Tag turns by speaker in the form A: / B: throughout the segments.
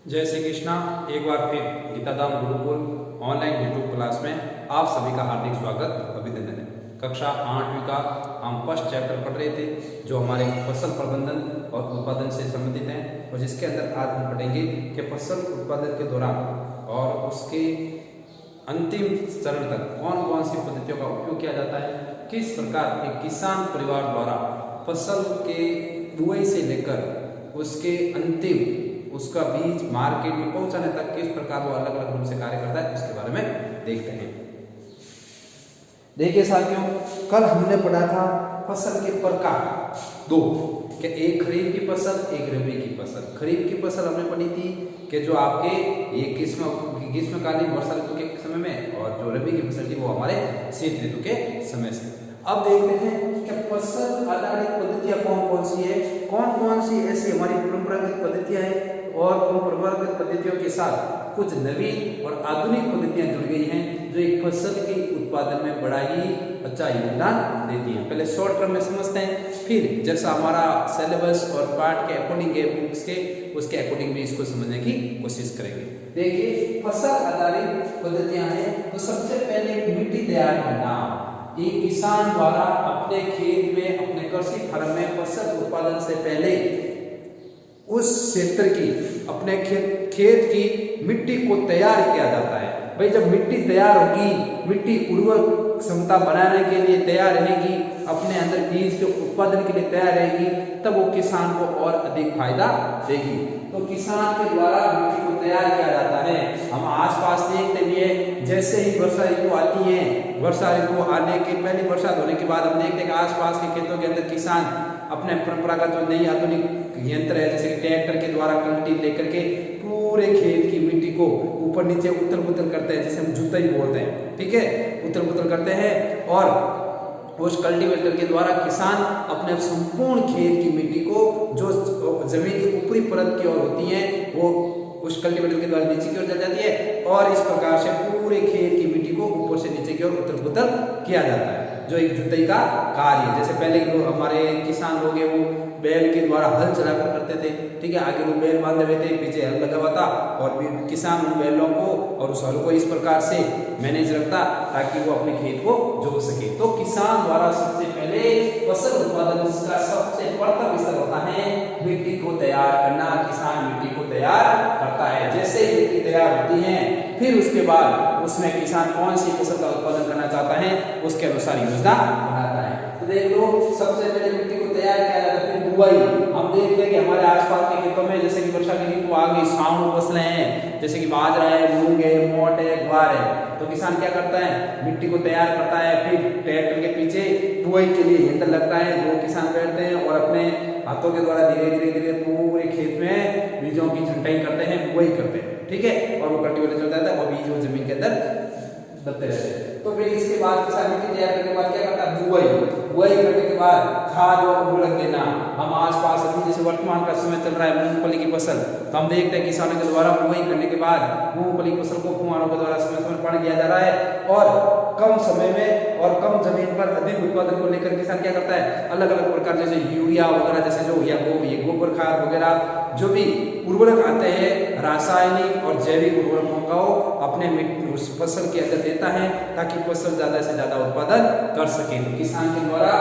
A: जय श्री कृष्णा। एक बार फिर गीताधाम गुरुकुल ऑनलाइन यूट्यूब क्लास में आप सभी का हार्दिक स्वागत अभिनंदन है। कक्षा 8वीं का हम फर्स्ट चैप्टर पढ़ रहे थे जो हमारे फसल प्रबंधन और उत्पादन से संबंधित है, और जिसके अंदर आज हम पढ़ेंगे कि फसल उत्पादन के दौरान और उसके अंतिम चरण तक कौन कौन सी पद्धतियों का उपयोग किया जाता है, किस प्रकार एक किसान परिवार द्वारा फसल के बुआई से लेकर उसके अंतिम उसका बीज मार्केट में पहुंचाने तक किस प्रकार वो अलग अलग रूप से कार्य करता है, उसके बारे में देखते हैं। देखिए साथियों, कल हमने पढ़ा था फसल के प्रकार दो, कि एक खरीफ की फसल, एक रबी की फसल। खरीफ की फसल हमने पढ़ी थी कि जो आपके एक ग्रीष्मकालीन वर्षा ऋतु के समय में, और जो रबी की फसल थी वो हमारे शीत ऋतु के समय से। अब देखते हैं कि फसल आधारित पद्धतियां कौन कौन सी है, कौन सी ऐसी हमारी परंपरागत पद्धतियां हैं, और उन परंपरागत पद्धतियों के साथ कुछ नवीन और आधुनिक पद्धतियां जुड़ गई हैं जो एक फसल के उत्पादन में बड़ा ही अच्छा योगदान देती हैं। पहले शॉर्ट टर्म में समझते हैं, फिर जैसा हमारा सिलेबस और पार्ट के अकॉर्डिंग है बुक्स के, उसके अकॉर्डिंग भी इसको समझने की कोशिश करेंगे। देखिए, फसल आधारित पद्धतियां हैं तो सबसे पहले मिट्टी तैयार करना। एक किसान द्वारा अपने खेत में, अपने कृषि फार्म में फसल उत्पादन से पहले उस क्षेत्र की, अपने खेत की मिट्टी को तैयार किया जाता है। भाई जब मिट्टी तैयार होगी, मिट्टी उर्वर क्षमता बनाने के लिए तैयार रहेगी, अपने अंदर बीज के उत्पादन के लिए तैयार रहेगी, तब वो किसान को और अधिक फायदा देगी। तो किसान के द्वारा मिट्टी को तैयार किया जाता है। हम आसपास देखते भी है, जैसे ही वर्षा ऋतु आती है, वर्षा ऋतु आने के पहली बरसात होने के बाद हम देखते हैं कि आसपास के खेतों के अंदर किसान अपने परंपरागत जो नई आधुनिक यंत्र है, जैसे ट्रैक्टर के द्वारा कल्टी लेकर के पूरे खेत की मिट्टी को ऊपर नीचे उथल पुथल करते हैं, जिसे हम जुताई बोलते हैं। ठीक है, उथल पुथल करते हैं, और उस कल्टीवेटर के द्वारा किसान अपने संपूर्ण खेत की मिट्टी को, जो जमीन की ऊपरी परत की ओर होती है, वो उस कल्टीवेटर के द्वारा नीचे की ओर चल जाती है, और इस प्रकार से पूरे खेत की मिट्टी को ऊपर से नीचे की ओर उथल पुथल किया जाता है, जो एक जुताई का कार्य है। जैसे पहले के लोग, हमारे किसान लोग हैं, वो बैल के द्वारा हल चलाकर करते थे। ठीक है, आगे वो बैल बांधे हुए थे, पीछे हल लगा हुआ था, और किसान उन बैलों को और उस हल को इस प्रकार से मैनेज रखता ताकि वो अपने खेत को जोत सके। तो किसान द्वारा सबसे पहले फसल उत्पादन का सबसे प्रथम स्तर होता है मिट्टी को तैयार करना। किसान मिट्टी को तैयार करता है। जैसे ही मिट्टी तैयार होती है, फिर उसके बाद उसमें किसान कौन सी फसल का उत्पादन करना चाहता है, उसके अनुसार योजना बनाता है। तो देख लो, सबसे पहले मिट्टी को तैयार किया जाता है, फिर बुआई। हम देखते हैं कि हमारे आसपास के खेतों में, जैसे कि वर्षा की ऋतु आ गई, सावण फसलें हैं, जैसे कि बाजरा है, मूंग है, मोट है, ग्वार है, तो किसान क्या करता है, मिट्टी को तैयार करता है, फिर ट्रैक्टर के पीछे बुआई के लिए यंत्र लगता है, वो किसान बैठते हैं और अपने हाथों के द्वारा धीरे धीरे पूरे खेत में बीजों की छंटाई करते हैं, बुआई करते हैं। ठीक है, और वो कल्टीवेटर चलता है, वो बीज वो जमीन के अंदर दबते रहते हैं। तो फिर इसके बाद किसान मिट्टी तैयार करने के बाद क्या करता है, बुआई करने के बाद खाद और उर्वरक देना। हम आसपास अभी जैसे वर्तमान का समय चल रहा है मूंगफली की फसल, तो हम देखते हैं किसानों के द्वारा बुआई करने के बाद मूंगफली की फसल को फुहारों के द्वारा समय समय पानी दिया जा रहा है, और कम समय में और कम जमीन पर अधिक उत्पादन को लेकर किसान क्या करता है, अलग अलग प्रकार जैसे यूरिया वगैरह, जैसे जो ये गोबर खाद वगैरह जो भी उर्वरक आते हैं, रासायनिक और जैविक उर्वरकों का अपने उस फसल के अंदर देता है ताकि फसल ज्यादा से ज्यादा उत्पादन कर सके। तो किसान के द्वारा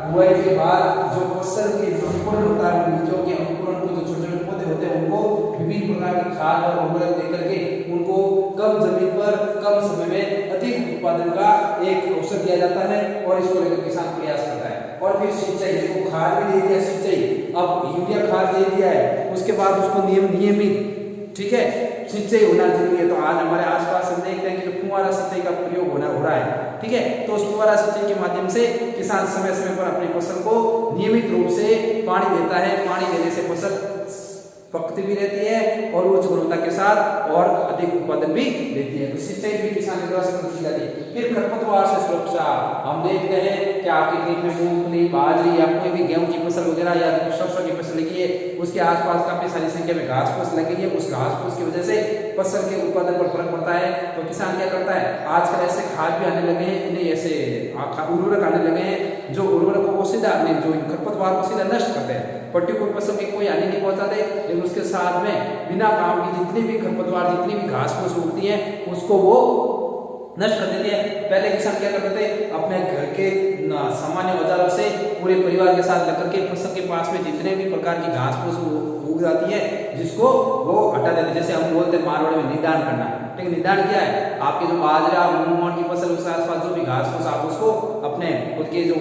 A: बुआई के बाद जो फसल के अंकुरण होता है, बीजों के अंकुरण को, जो छोटे छोटे पौधे होते हैं, उनको विभिन्न प्रकार की खाद और उर्वरक देकर के उनको कम जमीन पर कम समय में अधिक उत्पादन का एक अवसर दिया जाता है, और इसको लेकर किसान प्रयास करता है। और फिर सिंचाई, देखो खाद भी दे दिया, सिंचाई, अब यूरिया खाद दे दिया है, उसके बाद उसको नियमित, ठीक है, सिंचाई होना जरूरी है। तो आज हमारे आसपास हम देखते हैं कि फुहारा सिंचाई का प्रयोग हो रहा है। ठीक है, तो उस फुहारा सिंचाई के माध्यम से किसान समय समय पर अपनी फसल को नियमित रूप से पानी देता है। पानी देने से फसल पकती भी रहती है और उच्च गुणवत्ता के साथ और अधिक उत्पादन भी देती है। तो सिंचाई भी किसान के द्वारा की जाती है। फिर खरपतवार से सुरक्षा, हम देखते हैं कि आपके खेत में मूंगफली, बाजरी या कोई भी गेहूं की फसल वगैरह या सरसों की फसल लगी है, उसके आसपास काफी सारी संख्या में घास फूस लगी है, उस घास फूस की वजह से फसल के उत्पादन पर फर्क पड़ता है। तो किसान क्या करता है, आजकल ऐसे खाद भी आने लगे हैं, नहीं ऐसे उर्वरक आने लगे हैं जो उर्वरकों को सीधा, जो खरपतवार को सीधा नष्ट करते हैं। प्रतिकूल फसल की कोई हानि नहीं पहुंचाते, लेकिन उसके साथ में बिना काम की जितनी भी खरपतवार, जितनी भी घास फूस उगती है उसको वो नष्ट कर देते हैं। पहले किसान क्या करते थे, अपने घर के सामान्य औजारों से पूरे परिवार के साथ लेकर के फसल के पास में जितने भी प्रकार की घास फूस उग जाती है जिसको वो हटा देते, जैसे हम बोलते हैं मारवाड़ में निदान करना। ठीक है, निदान क्या है, आपके जो बाजरा मूंग की फसल उसके आसपास जो भी घास फूस आप उसको अपने खुद के जो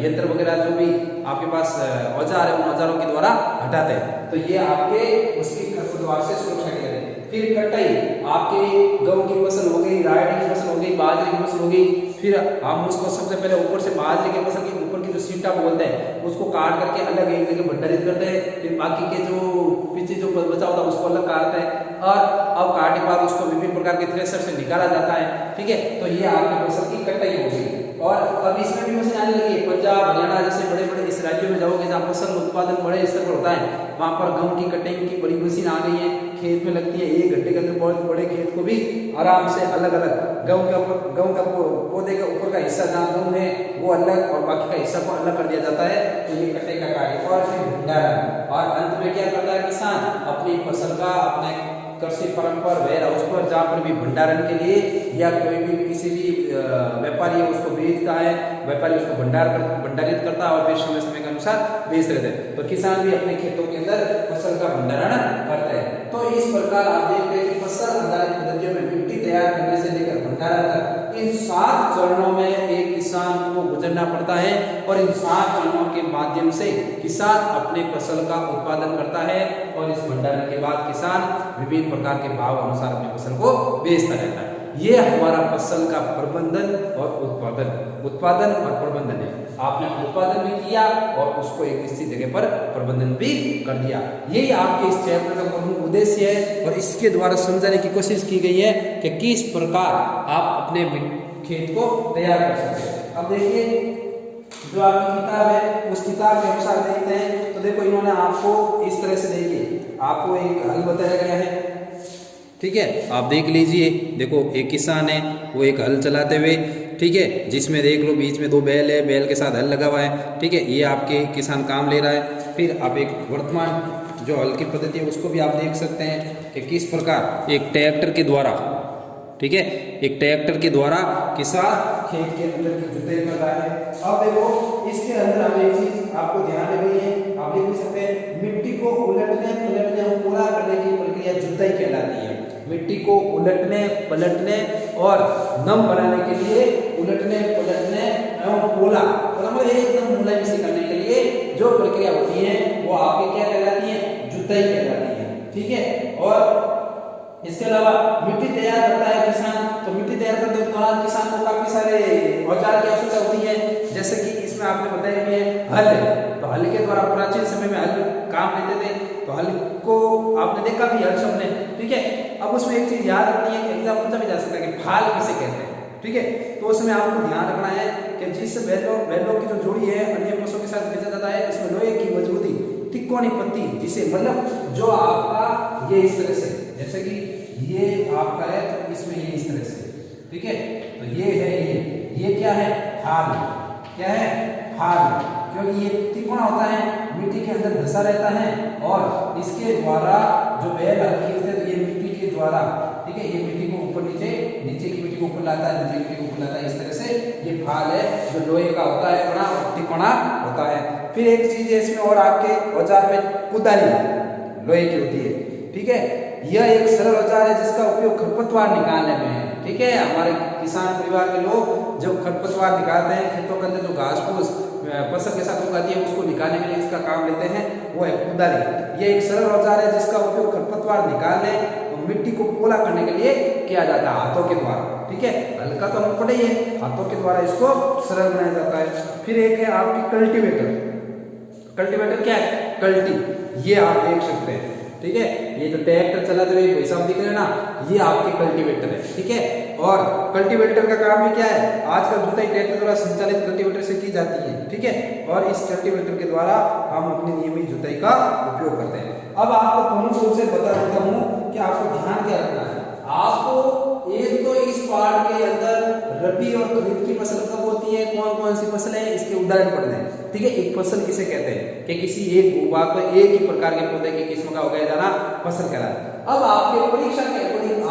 A: यंत्र वगैरह जो भी आपके पास औजार है उन औजारों के द्वारा हटाते हैं। तो ये आपके उसकी खरपतवार से सुरक्षा के लिए। फिर कटाई, आपके गेहूं की फसल हो गई, रायडी की फसल हो गई, बाजरे की फसल हो गई, फिर हम उसको सबसे पहले ऊपर से बाजरे की फसल की ऊपर की जो सीटा बोलते हैं उसको काट करके अलग एक जगह भंडारित करते हैं। फिर बाकी के जो पीछे जो बचा होता है उसको अलग काटते हैं और अब काटने के बाद उसको विभिन्न प्रकार के थ्रेशर से निकाला जाता है। ठीक है, तो ये आपकी फसल की कटाई हो गई। और अब इसमें भी मशीन आने लगी है, पंजाब हरियाणा जैसे बड़े बड़े इस राज्यों में जाओगे जहाँ फसल उत्पादन बड़े स्तर पर होता है, वहां पर गेहूं की कटाई की बड़ी मशीन आ गई है, खेत में लगती है। 1 घंटे के अंदर बहुत बड़े खेत को भी आराम से अलग अलग गेहूं का पौधे के ऊपर का हिस्सा जहाँ गेहूं है वो अलग और बाकी का हिस्सा को अलग कर दिया जाता है। तो ये कटाई का कार्य। और फिर भंडारण, और अंत में क्या करता है किसान, अपनी फसल का अपने कृषि फर्म पर, वेयर हाउस पर, जहाँ पर भी भंडारण के लिए या कोई भी किसी भी व्यापारी है उसको बेचता है, व्यापारी उसको भंडारित करता है और फिर समय समय के अनुसार बेच देते हैं। तो किसान भी अपने खेतों के अंदर फसल का भंडारण करते हैं। तो इस प्रकार आप देखते हैं कि फसल आधारित पद्धतियों में मिट्टी तैयार करने से लेकर भंडारण तक इन 7 चरणों में एक किसान को गुजरना पड़ता है और इन 7 चरणों के माध्यम से किसान अपने फसल का उत्पादन करता है और इस भंडारण के बाद किसान विभिन्न प्रकार के भाव अनुसार अपनी फसल को बेचता रहता है। ये हमारा फसल का प्रबंधन और उत्पादन और प्रबंधन है। आपने उत्पादन भी किया और उसको एक निश्चित जगह पर प्रबंधन भी कर दिया। यही आपके इस चैप्टर का प्रमुख उद्देश्य है और इसके द्वारा समझाने की कोशिश की गई है कि किस प्रकार आप अपने खेत को तैयार कर सकते हैं। अब देखिए जो आपकी किताब है उस किताब के अनुसार देखते हैं तो देखो इन्होंने आपको इस तरह से, देखिए आपको एक हल बताया गया है। ठीक है, आप देख लीजिए, देखो एक किसान है वो एक हल चलाते हुए, ठीक है, जिसमें देख लो बीच में 2 बैल है, बैल के साथ हल लगा हुआ है। ठीक है, ये आपके किसान काम ले रहा है। फिर आप एक वर्तमान जो हल की पद्धति है उसको भी आप देख सकते हैं कि किस प्रकार एक ट्रैक्टर के द्वारा, ठीक है, एक ट्रैक्टर के द्वारा किसान खेत के अंदर की जुताई कर रहा है। अब देखो इसके अंदर हम एक चीज आपको ध्यान रखनी है, आप देख सकते हैं मिट्टी को उलटने पलटने और पूरा करने की प्रक्रिया जुताई कहलाती है। मिट्टी को उलटने पलटने और नम बनाने के लिए उलटने पलटने एवं पोला मतलब एकदम मुलायम से करने के लिए जो प्रक्रिया होती है वो आपके क्या कहलाती है, जुताई कहलाती है। ठीक है, और इसके अलावा मिट्टी तैयार करता है किसान, तो मिट्टी तैयार करते दौरान किसान को काफी सारे औजार की आवश्यकता होती है, जैसे कि इसमें आपने बताया भी है हल है। तो हल के द्वारा प्राचीन समय में हल काम लेते थे, तो हल को आपने देखा भी हल सबने। ठीक है, अब उसमें एक चीज याद रखनी है, एग्जाम पूछा भी जा सकता है कि फाल किसे कहते हैं। ठीक है, तो उसमें आपको ध्यान रखना है कि जिस बैलों की जो जोड़ी है अन्य पशुओं के साथ भेजा जाता है, इसमें लोहे की मजबूती तिकोनी पत्ती, जिसे मतलब जो आपका ये इस तरह से, जैसे कि ये आपका है तो इसमें ये इस तरह से, ठीक है, तो ये है ये क्या है, हाल, क्या है, हाल, क्योंकि ये तिकोना होता है, मिट्टी के अंदर धंसा रहता है और इसके द्वारा जो बैल हल खींचते हैं तो ये मिट्टी के द्वारा, ठीक है, ये मिट्टी को ऊपर नीचे, नीचे की मिट्टी को ऊपर लाता है, नीचे की मिट्टी को ऊपर लाता है, इस तरह से ये फाल है जो लोहे का होता है, बड़ा तिकोना होता है। फिर एक चीज है इसमें और आपके औजार में कुदाली लोहे की होती है। ठीक है, यह एक सरल औजार है जिसका उपयोग खरपतवार निकालने में है। ठीक है, हमारे किसान परिवार के लोग जब खरपतवार निकालते हैं, खेतों के अंदर जो घास फूस फसल के साथ उगाती है उसको निकालने के लिए इसका काम लेते हैं, वो है कुदाली। यह एक सरल औजार है जिसका उपयोग खरपतवार निकालने और मिट्टी को पोला करने के लिए किया जाता है, हाथों के द्वारा। ठीक है, हल्का तो हम पड़े ही है, हाथों के द्वारा इसको सरल बनाया जाता है। फिर एक है आपकी कल्टीवेटर। कल्टीवेटर क्या है, कल्टी, ये आप देख सकते हैं। ठीक है, ये जो ट्रैक्टर चलाते हुए भाई साहब दिख रहे हैं ना, ये आपके कल्टीवेटर है। ठीक है, और कल्टीवेटर का काम भी क्या है, आजकल जुताई ट्रैक्टर द्वारा संचालित कल्टीवेटर से की जाती है। ठीक है, और इस कल्टीवेटर के द्वारा हम अपनी नियमित जुताई का उपयोग करते हैं। अब आपको प्रमुख रूप से बता देता हूँ कि आपको ध्यान क्या रखना है। आपको एक तो इस पार्ट के अंदर रबी और खरीफ की फसल कब होती होती है, कौन कौन सी फसल है, इसके उदाहरण पढ़ने हैं। ठीक है, एक फसल किसे कहते हैं कि किसी एक भूभाग पर एक ही प्रकार के पौधे की किस्म का उगाया जाना फसल कहलाता है। अब आपके परीक्षा के अकॉर्डिंग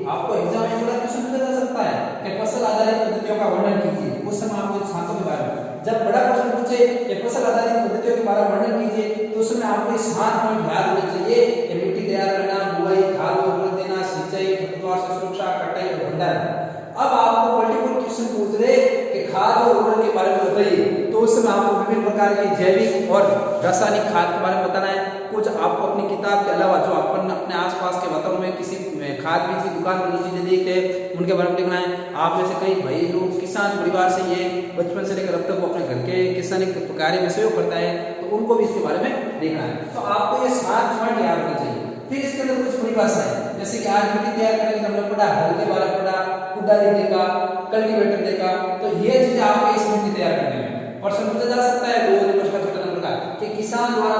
A: आपको एग्जाम में बड़ा क्वेश्चन पूछा जा सकता है कि फसल आधारित पद्धतियों का वर्णन कीजिए। उस समय आपको छात्रों के बारे में जब बड़ा प्रश्न पूछे कि फसल आधारित पद्धतियों के बारे में वर्णन कीजिए, तो उसमें आपको इस 7 पॉइंट याद होने चाहिए कि मिट्टी तैयार करना, बुआई, खाद को उर्वरक देना, सिंचाई, खरपतवार से सुरक्षा, कटाई और भंडारण। अब आपको मल्टीपल क्वेश्चन पूछ रहे कि खाद और उर्वरक के बारे में बताइए, तो उस समय आपको विभिन्न प्रकार के जैविक और रासायनिक खाद के बारे में बताना है। कुछ आपको अपनी किताब के अलावा जो अपन अपने आसपास के वातावरण में किसी खाद बीज की दुकान पर चीजें देखते हैं उनके बारे में लिखना है। आप में से कई भाई लोग किसान परिवार से ये बचपन से लेकर अब तक वो अपने घर के किसानी कार्य में सहयोग करता है, तो उनको भी इसके बारे में देखना है। तो आपको ये 7 पॉइंट याद रखने चाहिए। फिर इसके अंदर कुछ परिभाषा है, जैसे कि आज मिट्टी तैयार करने का हमने पढ़ा, हल के बारे में पढ़ा, कुदाली देखा, कल्टीवेटर देखा, तो ये चीजें आपको इस मिट्टी तैयार करने में प्रश्न पूछा जा सकता है। 2 नंबर का छोटा नंबर का कि किसान द्वारा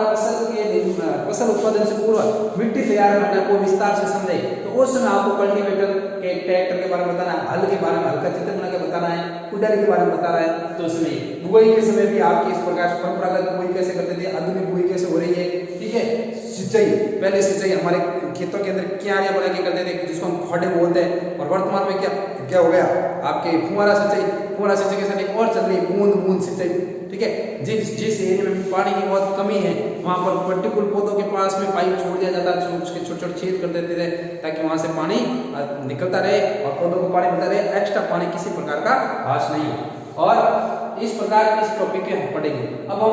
A: फसल उत्पादन से पूर्व मिट्टी तैयार करने को विस्तार से समझे, तो उस समय आपको कल्टीवेटर के ट्रैक्टर के बारे में बताना है, हल के बारे में, हल का चित्र बना के बताना है, कुदाली के बारे में बताना है। तो उसमें बुआई के समय भी आपकी इस प्रकार से परंपरागत बुआई कैसे करते थे, आधुनिक बुआई कैसे हो रही है। ठीक है, सिंचाई, पहले सिंचाई हमारे खेतों के अंदर क्यारियां बना के करते थे जिसको हम खड्डे बोलते हैं, और वर्तमान में क्या हो गया आपके फुहारा सिंचाई के साथ एक और चल रही है बूंद सिंचाई। ठीक है, जिस एरिया में पानी की बहुत कमी है वहां पर पर्टिकुलर पौधों के पास में पाइप छोड़ दिया जाता है, उसके छोटे छेद कर देते थे ताकि वहां से पानी निकलता रहे और पौधों को पानी मिलता रहे, एक्स्ट्रा पानी किसी प्रकार का हाश नहीं। और इस प्रकार के इस टॉपिक के हम पढ़ेंगे। अब हम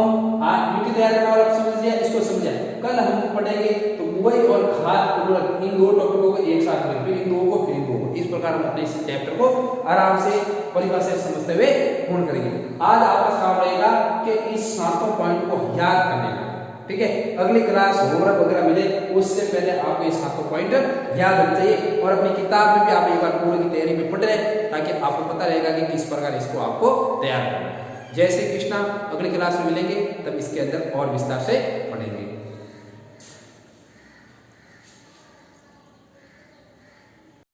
A: मिट्टी तैयार करने वाला समझ लिया, इसको समझा। कल हम पढ़ेंगे तो बुआई और खाद उर्वरक, इन 2 टॉपिकों को एक साथ पढ़ेंगे, फिर इन 2 को फिर इन 2 को, इस प्रकार हम अपने इस चैप्टर को आराम से परिभाषा समझते हुए पूर्ण करेंगे। आज आपका काम रहेगा कि इस 7 पॉइंट को याद करने का। ठीक है, अगली क्लास होमवर्क वगैरह मिले उससे पहले आपको ये 7 पॉइंट याद होना चाहिए, और अपनी किताब में भी आप एक बार पूरी की तैयारी में पढ़ रहे ताकि आपको पता रहेगा कि किस प्रकार इसको आपको तैयार करना है। जय श्री कृष्णा, अगली क्लास में मिलेंगे तब इसके अंदर और विस्तार से पढ़ेंगे।